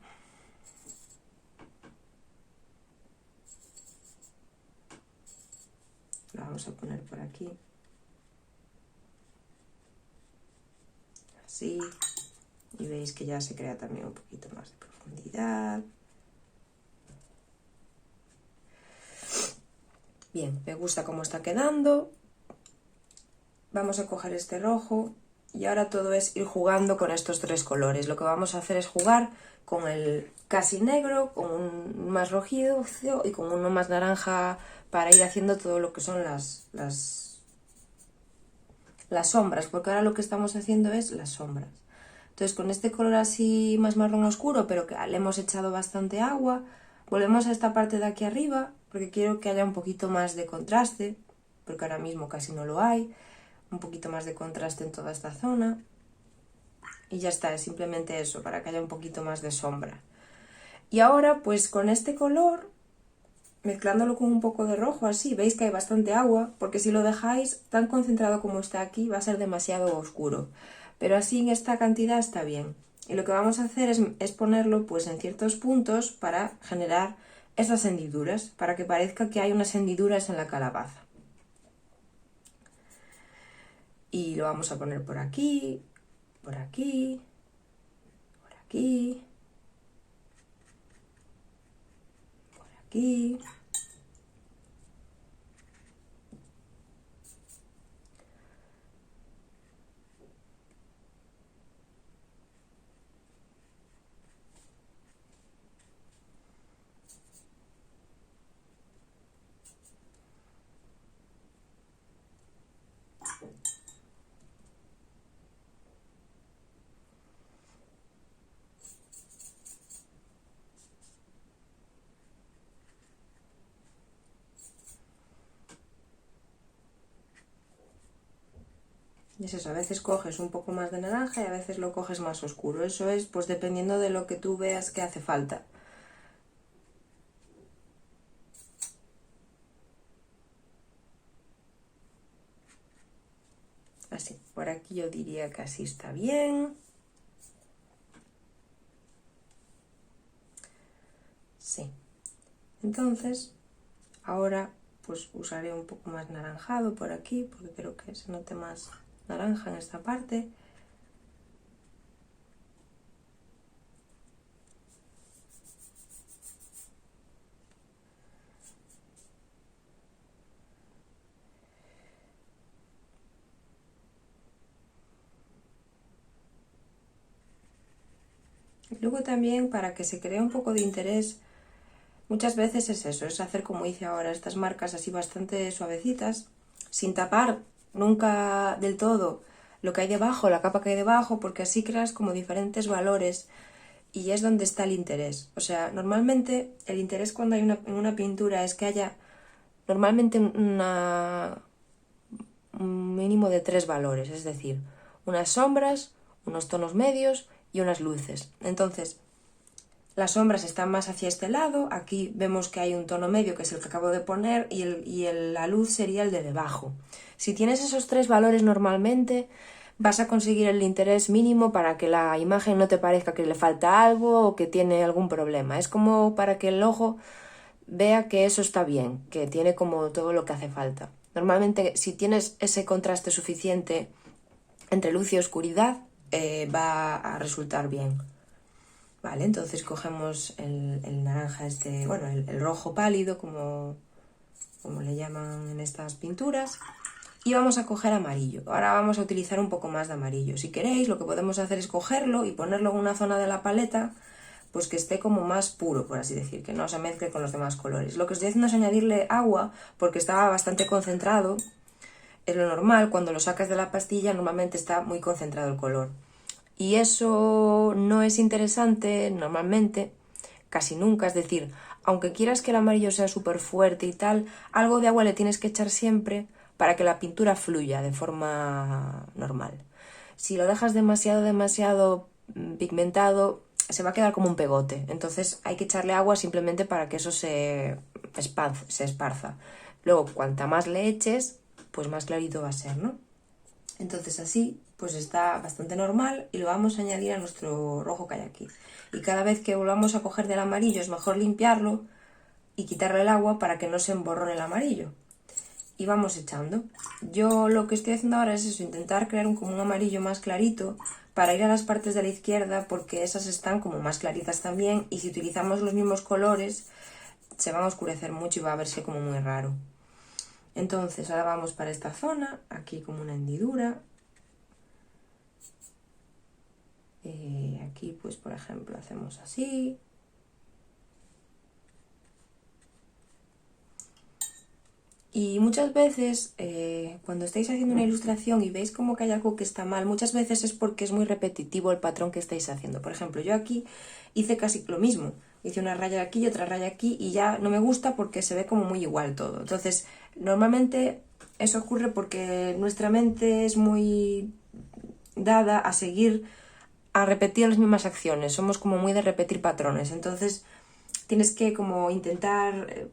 Lo vamos a poner por aquí. Así. Y veis que ya se crea también un poquito más de profundidad. Bien, me gusta cómo está quedando. Vamos a coger este rojo y ahora todo es ir jugando con estos tres colores. Lo que vamos a hacer es jugar con el casi negro, con un más rojizo y con uno más naranja para ir haciendo todo lo que son las sombras, porque ahora lo que estamos haciendo es las sombras. Entonces con este color así más marrón oscuro, pero que le hemos echado bastante agua, volvemos a esta parte de aquí arriba, porque quiero que haya un poquito más de contraste, porque ahora mismo casi no lo hay. Un poquito más de contraste en toda esta zona. Y ya está, es simplemente eso, para que haya un poquito más de sombra. Y ahora, pues con este color, mezclándolo con un poco de rojo así, veis que hay bastante agua, porque si lo dejáis tan concentrado como está aquí, va a ser demasiado oscuro. Pero así en esta cantidad está bien. Y lo que vamos a hacer es ponerlo pues en ciertos puntos para generar esas hendiduras, para que parezca que hay unas hendiduras en la calabaza. Y lo vamos a poner por aquí, por aquí, por aquí, por aquí. Y es eso, a veces coges un poco más de naranja y a veces lo coges más oscuro. Eso es pues dependiendo de lo que tú veas que hace falta. Así, por aquí yo diría que así está bien. Sí. Entonces, ahora pues usaré un poco más naranjado por aquí, porque creo que se note más naranja en esta parte. Y luego también, para que se cree un poco de interés, muchas veces es eso, es hacer como hice ahora, estas marcas así bastante suavecitas, sin tapar nunca del todo lo que hay debajo, la capa que hay debajo, porque así creas como diferentes valores y es donde está el interés. O sea, normalmente el interés cuando hay en una pintura es que haya normalmente un mínimo de 3 valores, es decir, unas sombras, unos tonos medios y unas luces. Entonces, las sombras están más hacia este lado, aquí vemos que hay un tono medio que es el que acabo de poner y la luz sería el de debajo. Si tienes esos 3 valores normalmente, vas a conseguir el interés mínimo para que la imagen no te parezca que le falta algo o que tiene algún problema. Es como para que el ojo vea que eso está bien, que tiene como todo lo que hace falta. Normalmente, si tienes ese contraste suficiente entre luz y oscuridad, va a resultar bien. Vale, entonces cogemos el naranja bueno, el rojo pálido, como le llaman en estas pinturas, y vamos a coger amarillo. Ahora vamos a utilizar un poco más de amarillo. Si queréis, lo que podemos hacer es cogerlo y ponerlo en una zona de la paleta pues que esté como más puro, por así decir, que no se mezcle con los demás colores. Lo que estoy haciendo es añadirle agua porque estaba bastante concentrado. Es lo normal, cuando lo sacas de la pastilla normalmente está muy concentrado el color. Y eso no es interesante normalmente, casi nunca, es decir, aunque quieras que el amarillo sea súper fuerte y tal, algo de agua le tienes que echar siempre para que la pintura fluya de forma normal. Si lo dejas demasiado pigmentado, se va a quedar como un pegote. Entonces hay que echarle agua simplemente para que eso se esparza. Luego, cuanta más le eches, pues más clarito va a ser, ¿no? Entonces así, pues está bastante normal y lo vamos a añadir a nuestro rojo que hay aquí. Y cada vez que volvamos a coger del amarillo es mejor limpiarlo y quitarle el agua para que no se emborrone el amarillo. Y vamos echando. Yo lo que estoy haciendo ahora es eso, intentar crear como un amarillo más clarito para ir a las partes de la izquierda porque esas están como más claritas también y si utilizamos los mismos colores se van a oscurecer mucho y va a verse como muy raro. Entonces ahora vamos para esta zona, aquí como una hendidura. Aquí pues por ejemplo hacemos así. Y muchas veces, cuando estáis haciendo una ilustración y veis como que hay algo que está mal, muchas veces es porque es muy repetitivo el patrón que estáis haciendo. Por ejemplo, yo aquí hice casi lo mismo. Hice una raya aquí y otra raya aquí y ya no me gusta porque se ve como muy igual todo. Entonces, normalmente eso ocurre porque nuestra mente es muy dada a seguir, a repetir las mismas acciones. Somos como muy de repetir patrones. Entonces, tienes que como intentar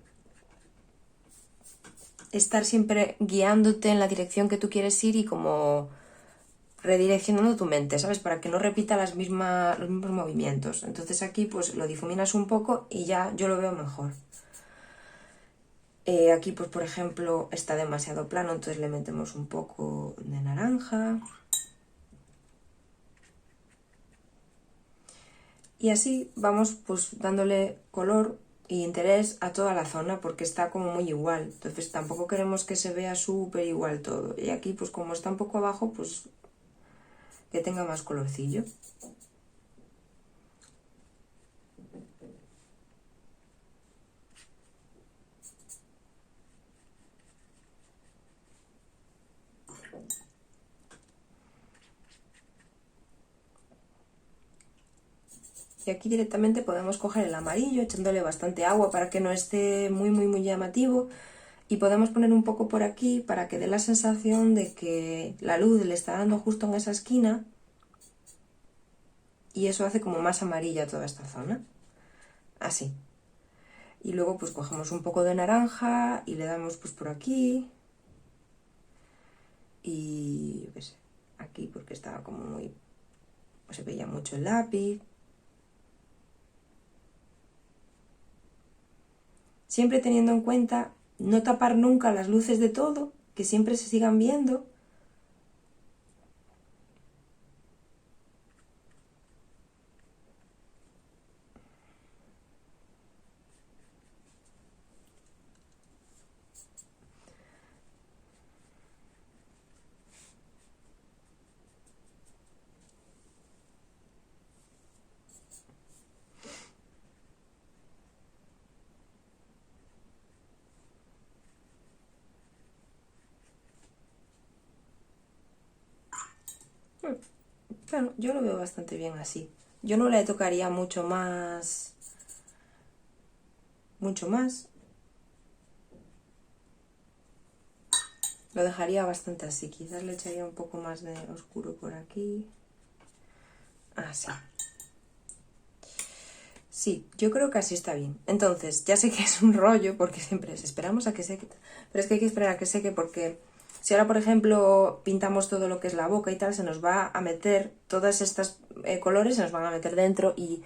estar siempre guiándote en la dirección que tú quieres ir y como redireccionando tu mente, ¿sabes? Para que no repita los mismos movimientos. Entonces aquí pues lo difuminas un poco y ya yo lo veo mejor. Aquí pues por ejemplo está demasiado plano, entonces le metemos un poco de naranja. Y así vamos pues dándole color y interés a toda la zona porque está como muy igual. Entonces tampoco queremos que se vea súper igual todo. Y aquí pues como está un poco abajo pues que tenga más colorcillo. Y aquí directamente podemos coger el amarillo echándole bastante agua para que no esté muy llamativo. Y podemos poner un poco por aquí para que dé la sensación de que la luz le está dando justo en esa esquina. Y eso hace como más amarilla toda esta zona. Así. Y luego pues cogemos un poco de naranja y le damos pues por aquí. Y yo qué sé, aquí porque estaba como muy... pues se veía mucho el lápiz. Siempre teniendo en cuenta no tapar nunca las luces de todo, que siempre se sigan viendo. Claro, yo lo veo bastante bien así. Yo no le tocaría mucho más. Mucho más. Lo dejaría bastante así. Quizás le echaría un poco más de oscuro por aquí. Así. Sí, yo creo que así está bien. Entonces, ya sé que es un rollo porque siempre esperamos a que seque. Pero es que hay que esperar a que seque porque si ahora, por ejemplo, pintamos todo lo que es la boca y tal, se nos va a meter todas estas colores, se nos van a meter dentro y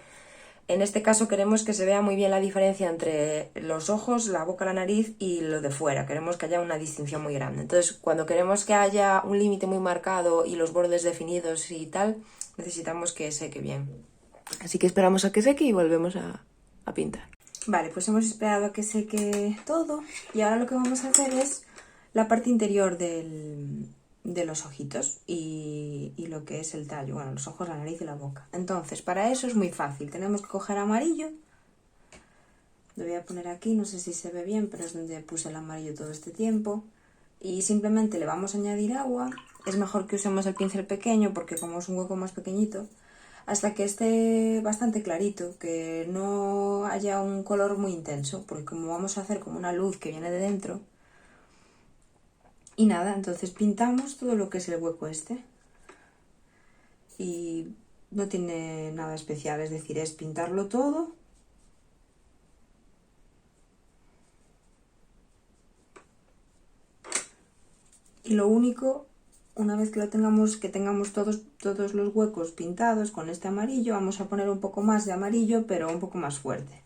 en este caso queremos que se vea muy bien la diferencia entre los ojos, la boca, la nariz y lo de fuera. Queremos que haya una distinción muy grande. Entonces, cuando queremos que haya un límite muy marcado y los bordes definidos y tal, necesitamos que seque bien. Así que esperamos a que seque y volvemos a pintar. Vale, pues hemos esperado a que seque todo y ahora lo que vamos a hacer es la parte interior de los ojitos y lo que es el tallo, bueno, los ojos, la nariz y la boca. Entonces, para eso es muy fácil, tenemos que coger amarillo, lo voy a poner aquí, no sé si se ve bien, pero es donde puse el amarillo todo este tiempo, y simplemente le vamos a añadir agua. Es mejor que usemos el pincel pequeño porque como es un hueco más pequeñito, hasta que esté bastante clarito, que no haya un color muy intenso, porque como vamos a hacer como una luz que viene de dentro. Y nada, entonces pintamos todo lo que es el hueco este. Y no tiene nada especial, es decir, es pintarlo todo. Y lo único, una vez que lo tengamos, que tengamos todos los huecos pintados con este amarillo, vamos a poner un poco más de amarillo, pero un poco más fuerte.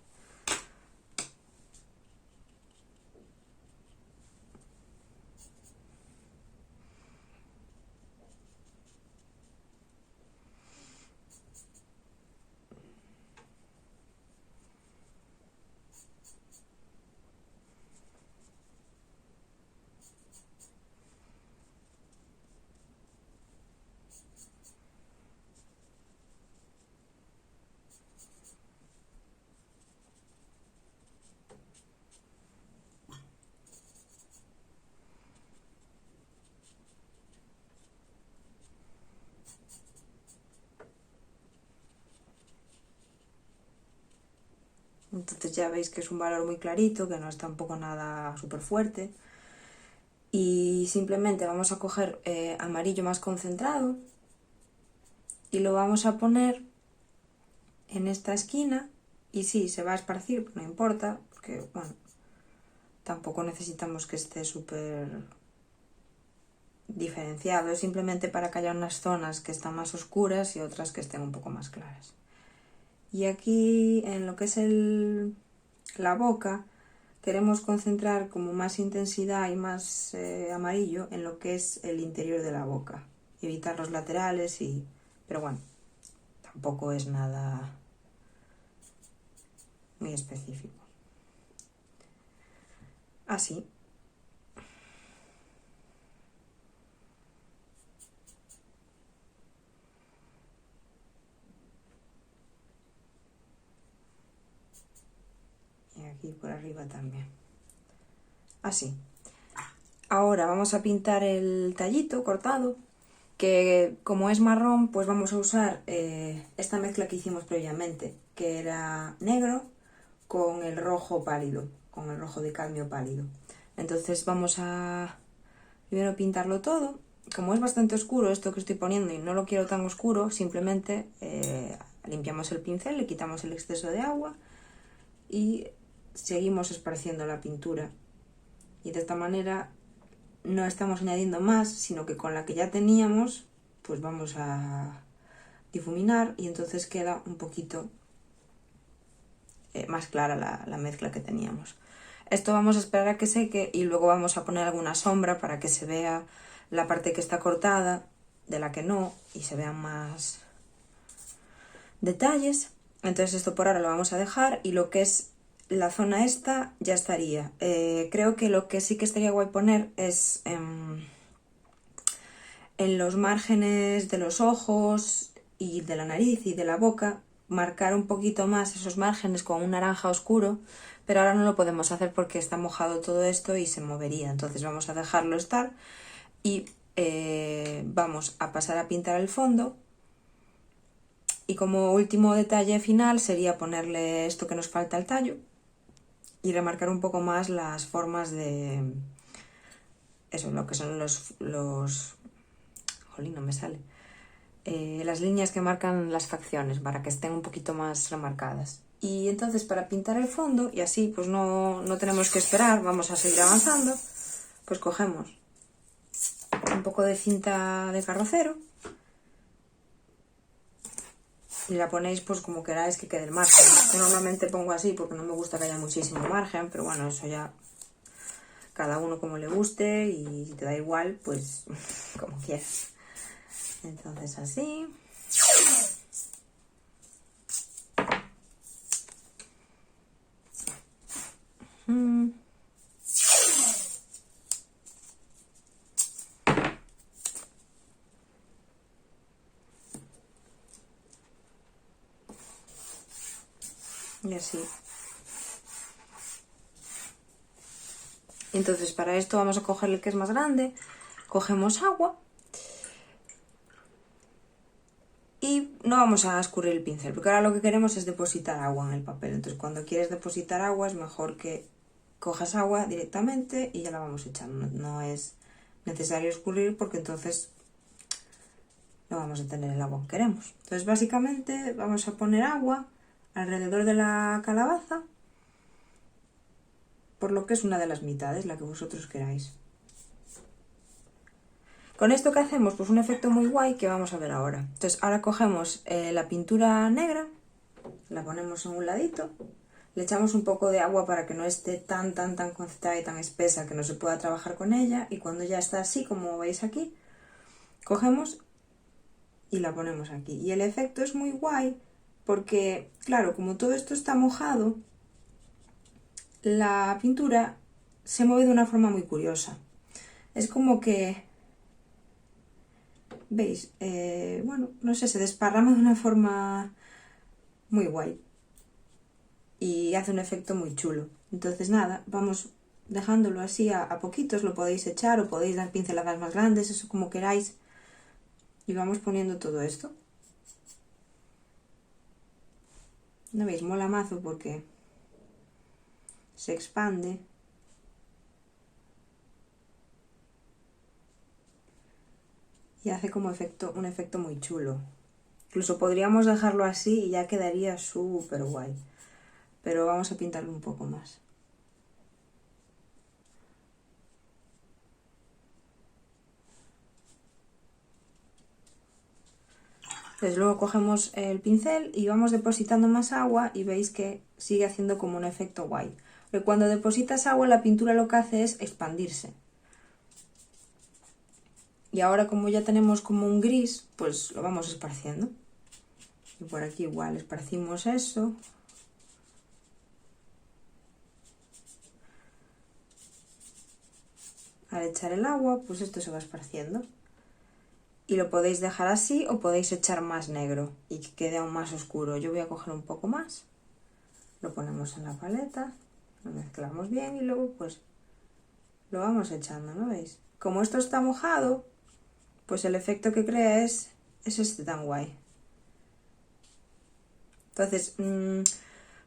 Entonces ya veis que es un valor muy clarito, que no es tampoco nada súper fuerte. Y simplemente vamos a coger amarillo más concentrado y lo vamos a poner en esta esquina. Y sí, se va a esparcir, no importa, porque bueno, tampoco necesitamos que esté súper diferenciado, es simplemente para que haya unas zonas que están más oscuras y otras que estén un poco más claras. Y aquí en lo que es la boca, queremos concentrar como más intensidad y más amarillo en lo que es el interior de la boca, evitar los laterales, pero bueno, tampoco es nada muy específico. Así. Y aquí por arriba también. Así. Ahora vamos a pintar el tallito cortado, que como es marrón, pues vamos a usar esta mezcla que hicimos previamente, que era negro con el rojo pálido, con el rojo de cadmio pálido. Entonces vamos a primero pintarlo todo. Como es bastante oscuro esto que estoy poniendo y no lo quiero tan oscuro, simplemente limpiamos el pincel, le quitamos el exceso de agua y seguimos esparciendo la pintura. Y de esta manera no estamos añadiendo más, sino que con la que ya teníamos, pues vamos a difuminar y entonces queda un poquito más clara la mezcla que teníamos. Esto vamos a esperar a que seque y luego vamos a poner alguna sombra para que se vea la parte que está cortada de la que no y se vean más detalles. Entonces esto por ahora lo vamos a dejar y lo que es la zona esta ya estaría. Creo que lo que sí que estaría guay poner es en los márgenes de los ojos y de la nariz y de la boca, marcar un poquito más esos márgenes con un naranja oscuro, pero ahora no lo podemos hacer porque está mojado todo esto y se movería, entonces vamos a dejarlo estar y vamos a pasar a pintar el fondo. Y como último detalle final sería ponerle esto que nos falta al tallo y remarcar un poco más las formas de eso, lo que son los jolín, no me sale. Las líneas que marcan las facciones para que estén un poquito más remarcadas. Y entonces para pintar el fondo, y así pues no tenemos que esperar, vamos a seguir avanzando, pues cogemos un poco de cinta de carrocero y la ponéis pues como queráis que quede el margen. Yo normalmente pongo así porque no me gusta que haya muchísimo margen, pero bueno, eso ya cada uno como le guste y si te da igual, pues como quieras. Entonces así. Y así. Entonces para esto vamos a coger el que es más grande, cogemos agua y no vamos a escurrir el pincel, porque ahora lo que queremos es depositar agua en el papel. Entonces cuando quieres depositar agua es mejor que cojas agua directamente y ya la vamos echando. No es necesario escurrir porque entonces no vamos a tener el agua que queremos. Entonces básicamente vamos a poner agua alrededor de la calabaza, por lo que es una de las mitades, la que vosotros queráis. Con esto que hacemos, pues un efecto muy guay que vamos a ver ahora. Entonces ahora cogemos la pintura negra, la ponemos en un ladito, le echamos un poco de agua para que no esté tan concentrada y tan espesa que no se pueda trabajar con ella, y cuando ya está así como veis aquí, cogemos y la ponemos aquí. Y el efecto es muy guay porque, claro, como todo esto está mojado, la pintura se mueve de una forma muy curiosa. Es como que, ¿veis? Bueno, no sé, se desparrama de una forma muy guay y hace un efecto muy chulo. Entonces nada, vamos dejándolo así a poquitos, lo podéis echar o podéis dar pinceladas más grandes, eso como queráis, y vamos poniendo todo esto. ¿No veis? Mola mazo porque se expande. Y hace como un efecto muy chulo. Incluso podríamos dejarlo así y ya quedaría súper guay. Pero vamos a pintarlo un poco más. Entonces luego cogemos el pincel y vamos depositando más agua y veis que sigue haciendo como un efecto guay. Porque cuando depositas agua la pintura lo que hace es expandirse. Y ahora como ya tenemos como un gris, pues lo vamos esparciendo. Y por aquí igual esparcimos eso. Al echar el agua, pues esto se va esparciendo. Y lo podéis dejar así o podéis echar más negro y que quede aún más oscuro. Yo voy a coger un poco más, lo ponemos en la paleta, lo mezclamos bien y luego pues lo vamos echando, ¿no veis? Como esto está mojado, pues el efecto que crea es este tan guay. Entonces,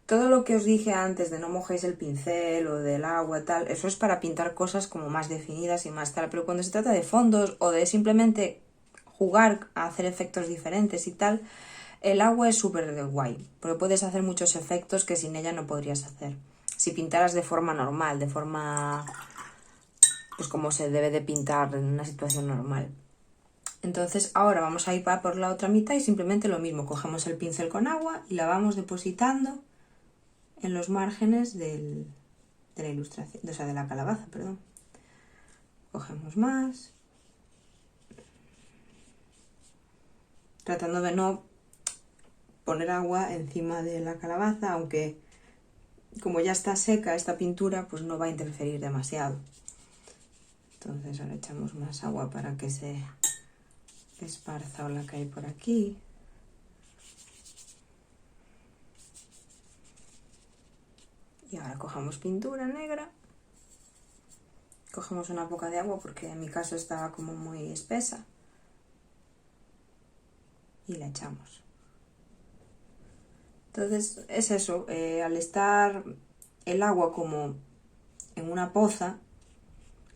todo lo que os dije antes de no mojéis el pincel o del agua tal, eso es para pintar cosas como más definidas y más tal, pero cuando se trata de fondos o de simplemente jugar a hacer efectos diferentes y tal, el agua es súper guay, porque puedes hacer muchos efectos que sin ella no podrías hacer. Si pintaras de forma normal, de forma pues como se debe de pintar en una situación normal. Entonces ahora vamos a ir por la otra mitad y simplemente lo mismo, cogemos el pincel con agua y la vamos depositando en los márgenes de la ilustración, o sea, de la calabaza, perdón. Cogemos más, tratando de no poner agua encima de la calabaza, aunque como ya está seca esta pintura, pues no va a interferir demasiado. Entonces ahora echamos más agua para que se esparza la que hay por aquí. Y ahora cogemos pintura negra, cogemos una poca de agua porque en mi caso estaba como muy espesa y la echamos. Entonces es eso, al estar el agua como en una poza,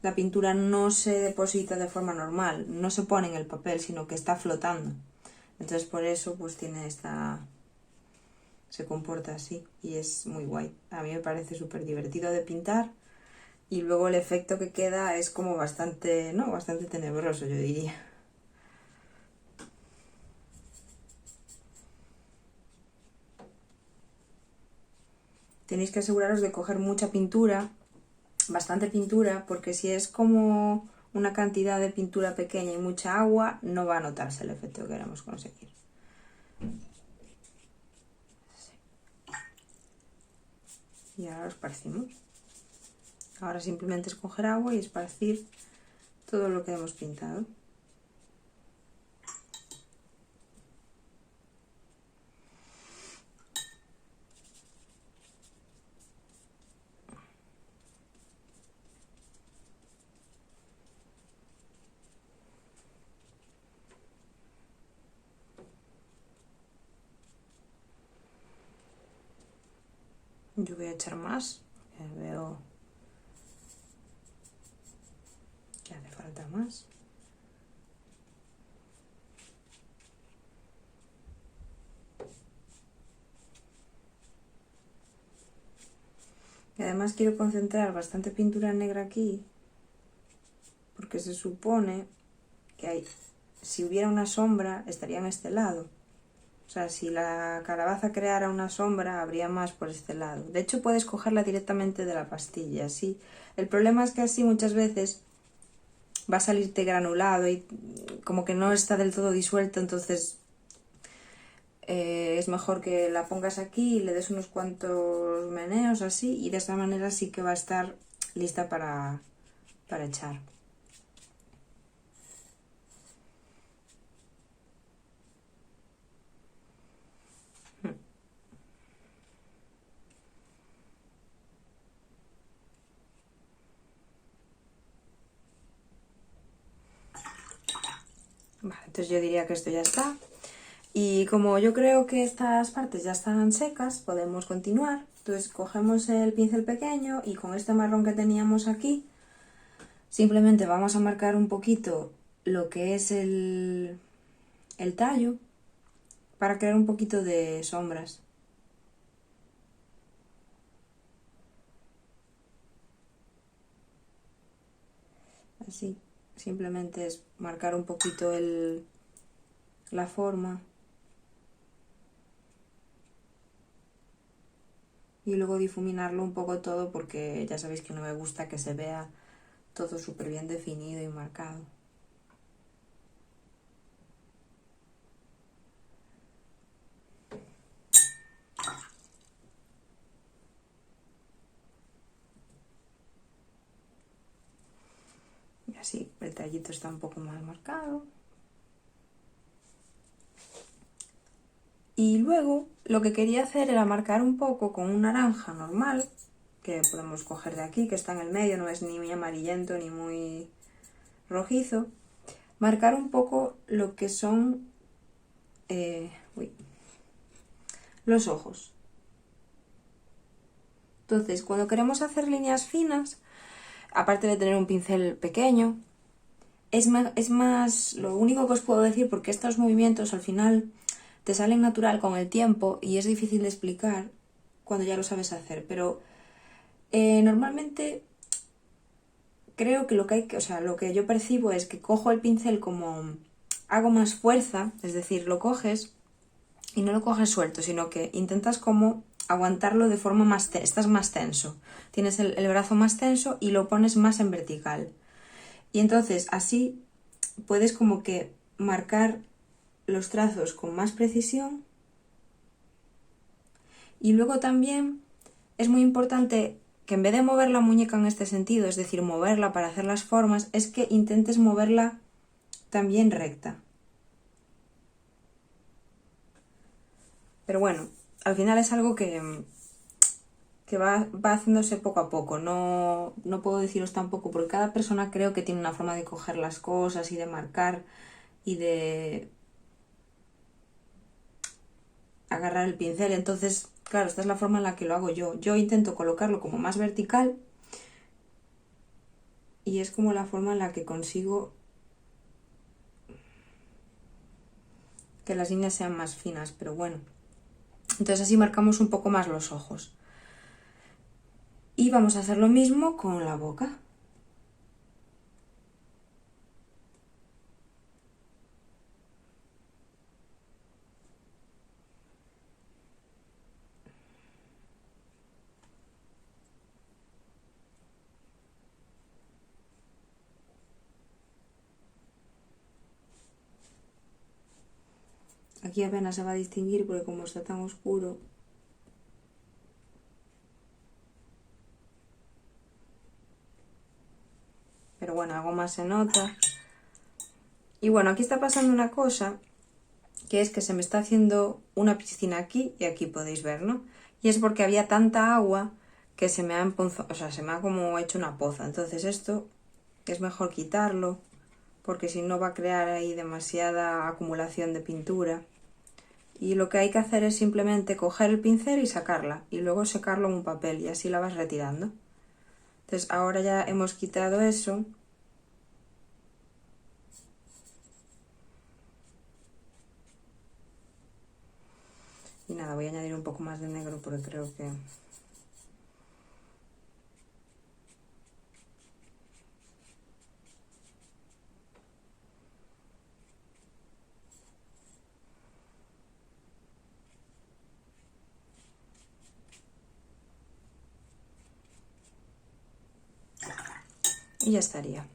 la pintura no se deposita de forma normal, no se pone en el papel, sino que está flotando. Entonces por eso pues tiene se comporta así y es muy guay. A mí me parece súper divertido de pintar y luego el efecto que queda es como bastante tenebroso, yo diría. Tenéis que aseguraros de coger mucha pintura, bastante pintura, porque si es como una cantidad de pintura pequeña y mucha agua, no va a notarse el efecto que queremos conseguir. Y ahora lo esparcimos. Ahora simplemente es coger agua y esparcir todo lo que hemos pintado. Yo voy a echar más, veo que hace falta más. Y además quiero concentrar bastante pintura negra aquí, porque se supone que si hubiera una sombra estaría en este lado. O sea, si la calabaza creara una sombra, habría más por este lado. De hecho, puedes cogerla directamente de la pastilla, ¿sí? El problema es que así muchas veces va a salirte granulado y como que no está del todo disuelto, entonces es mejor que la pongas aquí y le des unos cuantos meneos así y de esta manera sí que va a estar lista para echar. Vale, entonces yo diría que esto ya está. Y como yo creo que estas partes ya están secas, podemos continuar. Entonces cogemos el pincel pequeño y con este marrón que teníamos aquí, simplemente vamos a marcar un poquito lo que es el tallo para crear un poquito de sombras. Así, simplemente es marcar un poquito la forma. Y luego difuminarlo un poco todo porque ya sabéis que no me gusta que se vea todo súper bien definido y marcado. Y así el tallito está un poco más marcado. Y luego lo que quería hacer era marcar un poco con un naranja normal, que podemos coger de aquí, que está en el medio, no es ni muy amarillento ni muy rojizo. Marcar un poco lo que son los ojos. Entonces, cuando queremos hacer líneas finas, aparte de tener un pincel pequeño, es más, lo único que os puedo decir, porque estos movimientos al final te salen natural con el tiempo y es difícil de explicar cuando ya lo sabes hacer, pero normalmente creo que lo que yo percibo es que cojo el pincel como hago más fuerza, es decir, lo coges y no lo coges suelto, sino que intentas como aguantarlo de forma más tensa, estás más tenso, tienes el brazo más tenso y lo pones más en vertical. Y entonces así puedes como que marcar los trazos con más precisión. Y luego también es muy importante que en vez de mover la muñeca en este sentido, es decir, moverla para hacer las formas, es que intentes moverla también recta. Pero bueno, al final es algo que va haciéndose poco a poco. No puedo deciros tampoco, porque cada persona creo que tiene una forma de coger las cosas y de marcar y de agarrar el pincel. Entonces, claro, esta es la forma en la que lo hago yo. Yo intento colocarlo como más vertical y es como la forma en la que consigo que las líneas sean más finas, pero bueno. Entonces así marcamos un poco más los ojos. Y vamos a hacer lo mismo con la boca. Aquí apenas se va a distinguir porque como está tan oscuro. Pero bueno, algo más se nota. Y bueno, aquí está pasando una cosa, que es que se me está haciendo una piscina aquí y aquí podéis ver, ¿no? Y es porque había tanta agua que se me ha se me ha como hecho una poza. Entonces esto es mejor quitarlo porque si no va a crear ahí demasiada acumulación de pintura. Y lo que hay que hacer es simplemente coger el pincel y sacarla y luego secarlo en un papel y así la vas retirando. Entonces ahora ya hemos quitado eso. Y nada, voy a añadir un poco más de negro porque creo que... Y ya estaría.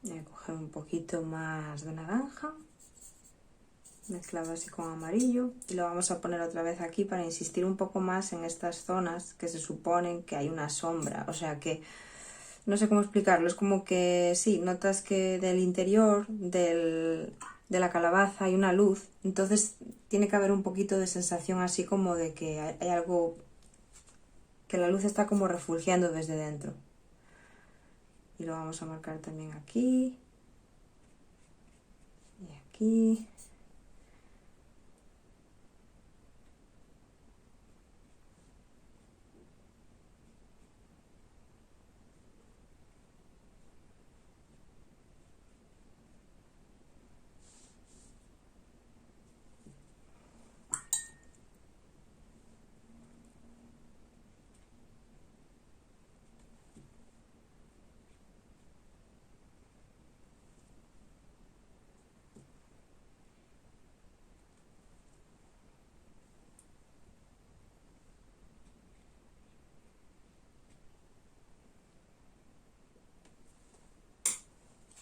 Voy a coger un poquito más de naranja, mezclado así con amarillo, y lo vamos a poner otra vez aquí para insistir un poco más en estas zonas que se suponen que hay una sombra, o sea que no sé cómo explicarlo, es como que sí, notas que del interior de la calabaza hay una luz, entonces tiene que haber un poquito de sensación así como de que hay algo, que la luz está como refulgiendo desde dentro. Y lo vamos a marcar también aquí y aquí.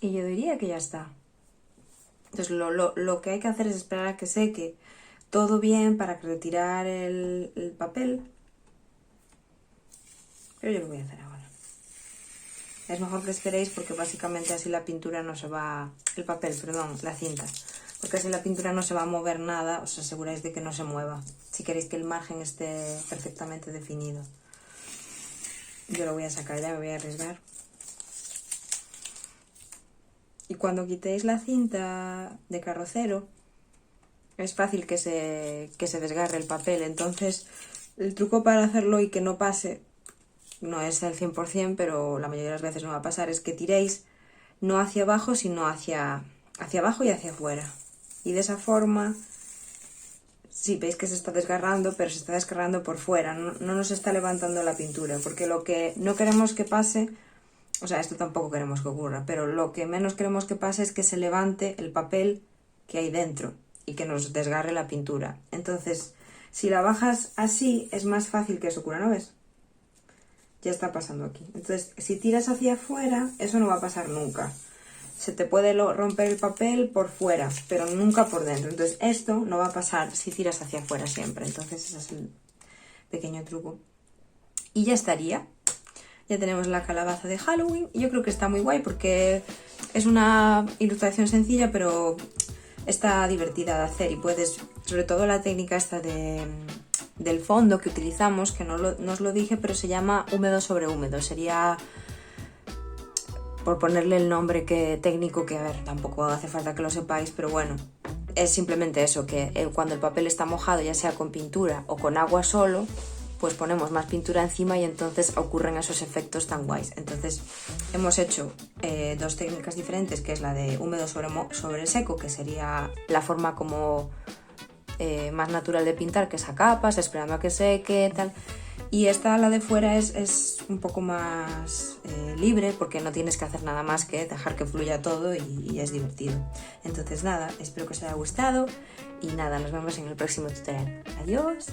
Y yo diría que ya está. Entonces lo que hay que hacer es esperar a que seque todo bien para retirar el papel. Pero yo lo voy a hacer ahora. Es mejor que esperéis porque básicamente así la pintura no se va... El papel, perdón, la cinta. Porque así la pintura no se va a mover nada, os aseguráis de que no se mueva. Si queréis que el margen esté perfectamente definido. Yo lo voy a sacar ya, me voy a arriesgar. Y cuando quitéis la cinta de carrocero, es fácil que se desgarre el papel. Entonces, el truco para hacerlo y que no pase, no es el 100%, pero la mayoría de las veces no va a pasar, es que tiréis no hacia abajo, sino hacia abajo y hacia afuera. Y de esa forma, sí, veis que se está desgarrando, pero se está desgarrando por fuera, no nos está levantando la pintura, porque lo que no queremos que pase, o sea, esto tampoco queremos que ocurra, pero lo que menos queremos que pase es que se levante el papel que hay dentro y que nos desgarre la pintura. Entonces, si la bajas así, es más fácil que eso ocurra, ¿no ves? Ya está pasando aquí. Entonces, si tiras hacia afuera, eso no va a pasar nunca. Se te puede romper el papel por fuera, pero nunca por dentro. Entonces, esto no va a pasar si tiras hacia afuera siempre. Entonces, ese es el pequeño truco. Y ya estaría. Ya tenemos la calabaza de Halloween. Y yo creo que está muy guay porque es una ilustración sencilla, pero está divertida de hacer. Y puedes, sobre todo la técnica esta del fondo que utilizamos, que no os lo dije, pero se llama húmedo sobre húmedo. Sería, por ponerle el nombre técnico, que a ver, tampoco hace falta que lo sepáis, pero bueno, es simplemente eso, que cuando el papel está mojado, ya sea con pintura o con agua solo, pues ponemos más pintura encima y entonces ocurren esos efectos tan guays. Entonces hemos hecho dos técnicas diferentes, que es la de húmedo sobre seco, que sería la forma como más natural de pintar, que es a capas, esperando a que seque, tal. Y esta, la de fuera, es un poco más libre, porque no tienes que hacer nada más que dejar que fluya todo y es divertido. Entonces nada, espero que os haya gustado y nada, nos vemos en el próximo tutorial. Adiós.